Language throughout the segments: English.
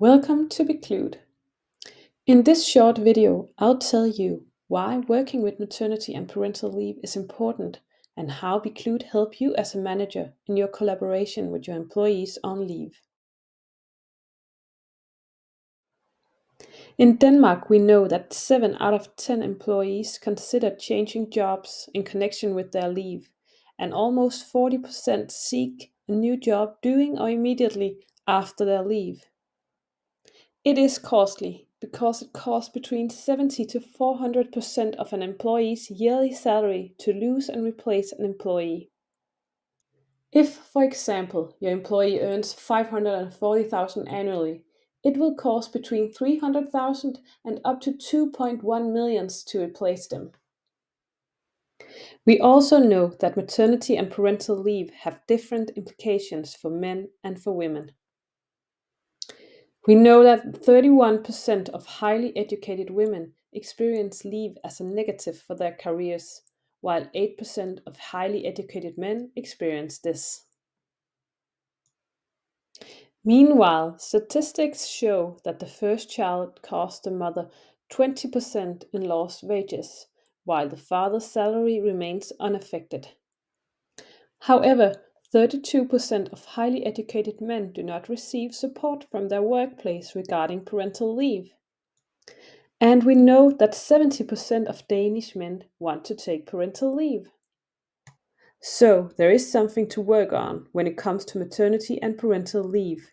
Welcome to bclude. In this short video, I'll tell you why working with maternity and parental leave is important and how bclude help you as a manager in your collaboration with your employees on leave. In Denmark, we know that 7 out of 10 employees consider changing jobs in connection with their leave, and almost 40% seek a new job during or immediately after their leave. It is costly because it costs between 70 to 400% of an employee's yearly salary to lose and replace an employee. If, for example, your employee earns 540,000 annually, it will cost between 300,000 and up to 2.1 million to replace them. We also know that maternity and parental leave have different implications for men and for women. We know that 31% of highly educated women experience leave as a negative for their careers, while 8% of highly educated men experience this. Meanwhile, statistics show that the first child costs the mother 20% in lost wages, while the father's salary remains unaffected. However, 32% of highly educated men do not receive support from their workplace regarding parental leave. And we know that 70% of Danish men want to take parental leave. So there is something to work on when it comes to maternity and parental leave,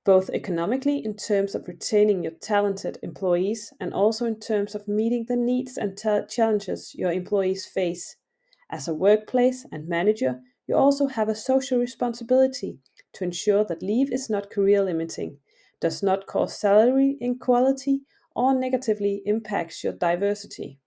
both economically in terms of retaining your talented employees and also in terms of meeting the needs and challenges your employees face. As a workplace and manager, you also have a social responsibility to ensure that leave is not career limiting, does not cause salary inequality, or negatively impacts your diversity.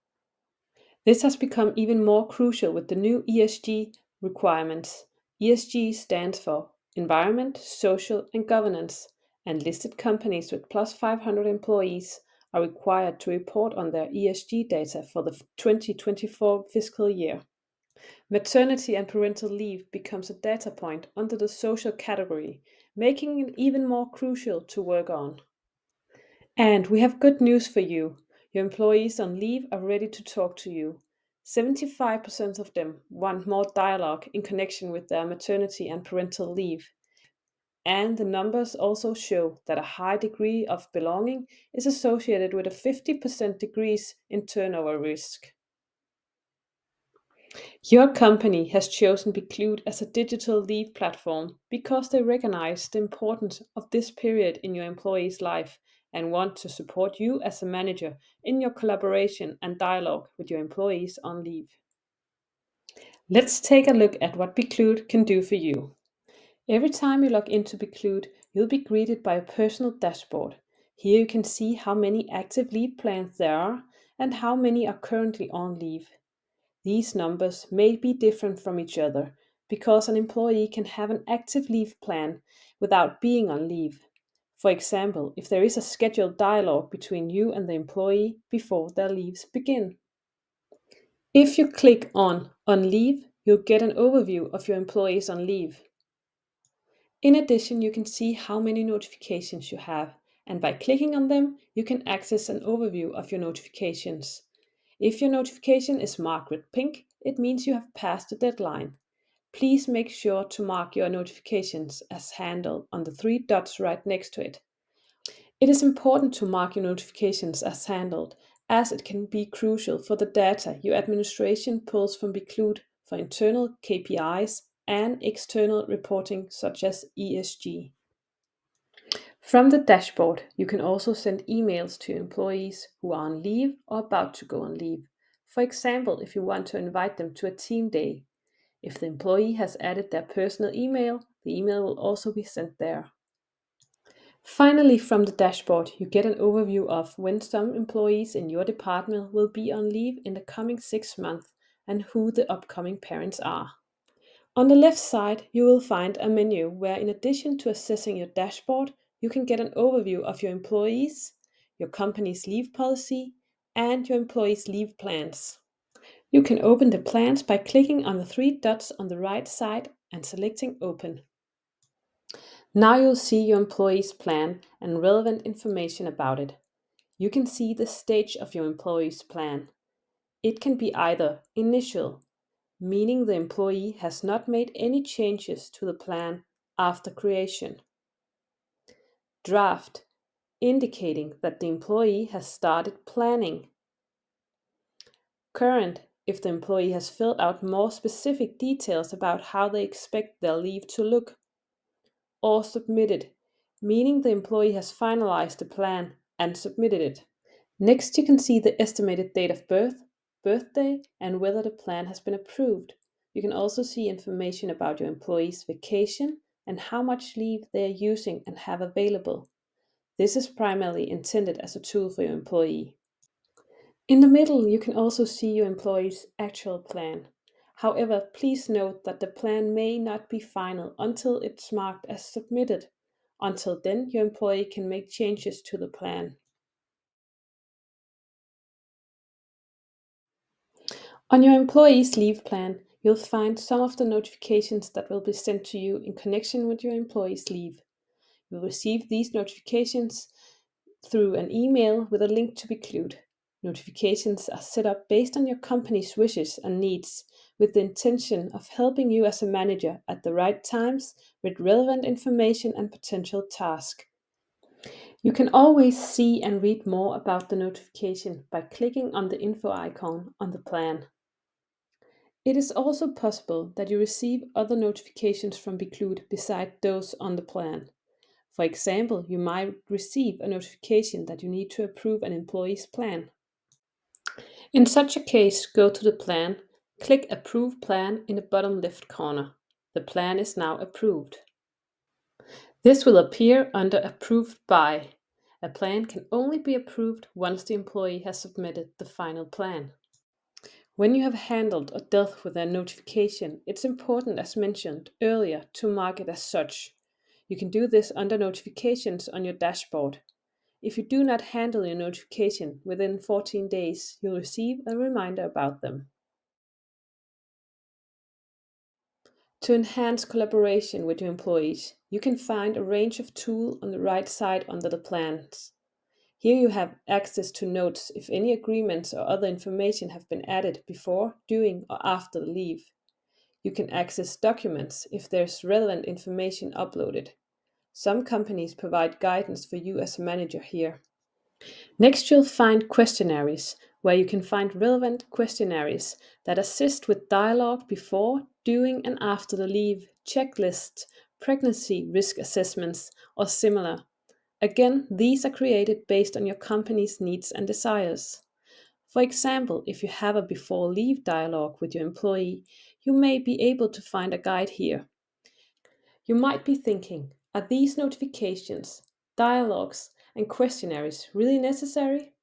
This has become even more crucial with the new ESG requirements. ESG stands for Environment, Social and Governance, and listed companies with plus 500 employees are required to report on their ESG data for the 2024 fiscal year. Maternity and parental leave becomes a data point under the social category, making it even more crucial to work on. And we have good news for you. Your employees on leave are ready to talk to you. 75% of them want more dialogue in connection with their maternity and parental leave. And the numbers also show that a high degree of belonging is associated with a 50% decrease in turnover risk. Your company has chosen bclude as a digital leave platform because they recognize the importance of this period in your employee's life and want to support you as a manager in your collaboration and dialogue with your employees on leave. Let's take a look at what bclude can do for you. Every time you log into bclude, you'll be greeted by a personal dashboard. Here you can see how many active leave plans there are and how many are currently on leave. These numbers may be different from each other because an employee can have an active leave plan without being on leave. For example, if there is a scheduled dialogue between you and the employee before their leaves begin. If you click on leave, you'll get an overview of your employees on leave. In addition, you can see how many notifications you have, and by clicking on them, you can access an overview of your notifications. If your notification is marked with pink, it means you have passed the deadline. Please make sure to mark your notifications as handled on the 3 dots right next to it. It is important to mark your notifications as handled, as it can be crucial for the data your administration pulls from bclude for internal KPIs and external reporting such as ESG. From the dashboard, you can also send emails to employees who are on leave or about to go on leave. For example, if you want to invite them to a team day. If the employee has added their personal email, the email will also be sent there. Finally, from the dashboard, you get an overview of when some employees in your department will be on leave in the coming 6 months and who the upcoming parents are. On the left side, you will find a menu where, in addition to accessing your dashboard, you can get an overview of your employees, your company's leave policy, and your employees' leave plans. You can open the plans by clicking on the 3 dots on the right side and selecting Open. Now you'll see your employee's plan and relevant information about it. You can see the stage of your employee's plan. It can be either initial, meaning the employee has not made any changes to the plan after creation. Draft, indicating that the employee has started planning. Current, if the employee has filled out more specific details about how they expect their leave to look. Or submitted, meaning the employee has finalized the plan and submitted it. Next, you can see the estimated date of birth, birthday, and whether the plan has been approved. You can also see information about your employee's vacation and how much leave they are using and have available. This is primarily intended as a tool for your employee. In the middle, you can also see your employee's actual plan. However, please note that the plan may not be final until it's marked as submitted. Until then, your employee can make changes to the plan. On your employee's leave plan, you'll find some of the notifications that will be sent to you in connection with your employee's leave. You'll receive these notifications through an email with a link to bclude. Notifications are set up based on your company's wishes and needs, with the intention of helping you as a manager at the right times with relevant information and potential tasks. You can always see and read more about the notification by clicking on the info icon on the plan. It is also possible that you receive other notifications from bclude beside those on the plan. For example, you might receive a notification that you need to approve an employee's plan. In such a case, go to the plan, click Approve Plan in the bottom left corner. The plan is now approved. This will appear under Approved By. A plan can only be approved once the employee has submitted the final plan. When you have handled or dealt with a notification, it's important, as mentioned earlier, to mark it as such. You can do this under Notifications on your dashboard. If you do not handle your notification within 14 days, you'll receive a reminder about them. To enhance collaboration with your employees, you can find a range of tools on the right side under the plans. Here you have access to notes if any agreements or other information have been added before, during, or after the leave. You can access documents if there's relevant information uploaded. Some companies provide guidance for you as a manager here. Next, you'll find questionnaires, where you can find relevant questionnaires that assist with dialogue before, during, and after the leave, checklists, pregnancy risk assessments, or similar. Again, these are created based on your company's needs and desires. For example, if you have a before leave dialogue with your employee, you may be able to find a guide here. You might be thinking, are these notifications, dialogues, and questionnaires really necessary?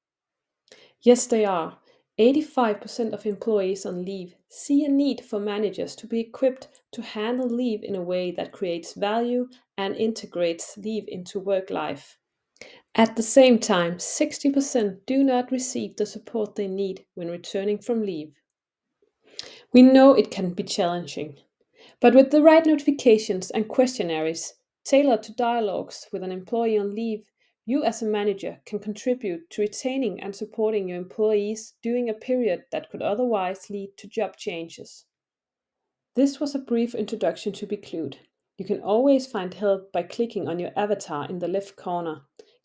Yes, they are. 85% of employees on leave see a need for managers to be equipped to handle leave in a way that creates value and integrates leave into work life. At the same time, 60% do not receive the support they need when returning from leave. We know it can be challenging, but with the right notifications and questionnaires tailored to dialogues with an employee on leave, you as a manager can contribute to retaining and supporting your employees during a period that could otherwise lead to job changes. This was a brief introduction to bclude. You can always find help by clicking on your avatar in the left corner.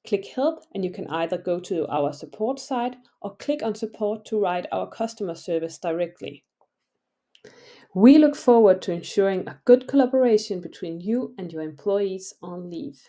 Click Help and you can either go to our support site or click on Support to write our customer service directly. We look forward to ensuring a good collaboration between you and your employees on leave.